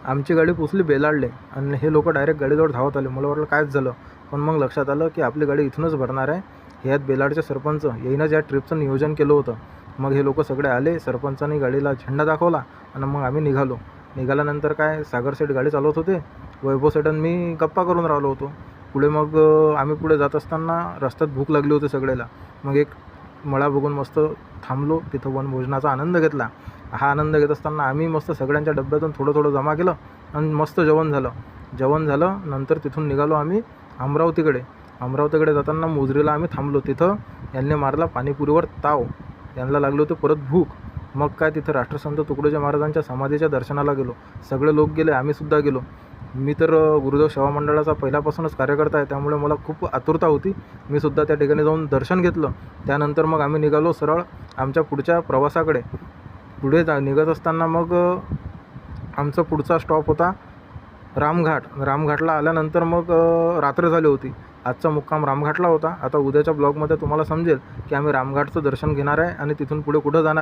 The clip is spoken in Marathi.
आमची गाडी पोचली बेलाडले आणि हे लोक डायरेक्ट गाडीजवळ धावत आले. मला वाटलं कायच झालं, पण मग लक्षात आलं की आपली गाडी इथूनच भरणार आहे. ह्यात बेलाडचे सरपंच येईनच या ट्रिपचं नियोजन केलं होतं. मग हे लोक सगळे आले, सरपंचांनी गाडीला झेंडा दाखवला आणि मग आम्ही निघालो. निघाल्यानंतर काय सागर सेठ गाडी चालवत होते, वैभव सेठ आणि मी गप्पा करून राहिलो होतो. पुढे मग आम्ही पुढे जात असताना रस्त्यात भूक लागली होती सगळ्याला. मग एक मळा बघून मस्त थांबलो, तिथं वनभोजनाचा आनंद घेतला. हा आनंद घेत असताना आम्ही मस्त सगळ्यांच्या डब्यातून थोडं थोडं जमा केलं आणि मस्त जेवण झालं. नंतर तिथून निघालो आम्ही अमरावतीकडे जाताना मोजरीला आम्ही थांबलो. तिथं यांनी मारला पाणीपुरीवर ताव. यांना लागली होती परत भूक. मग काय तिथं राष्ट्रसंत तुकडोजी महाराजांच्या समाधीच्या दर्शनाला गेलो. सगळे लोक गेले, आम्हीसुद्धा गेलो. मी तर गुरुदेव सेवा मंडळाचा पहिल्यापासूनच कार्यकर्ता आहे, त्यामुळे मला खूप आतुरता होती. मी सुद्धा त्या ठिकाणी जाऊन दर्शन घेतलं. त्यानंतर मग आम्ही निघालो सरळ आमच्या पुढच्या प्रवासाकडे. पुढे निघत असताना मग आमचा पुढचा स्टॉप होता रामघाट. रामघाटला आल्यानंतर मग रात्र झाली होती. आजचा मुक्काम रामघाटला होता. आता उद्याच्या ब्लॉगमध्ये तुम्हाला समजेल की आम्ही रामघाटचं दर्शन घेणार आहे आणि तिथून पुढे कुठं जाणार.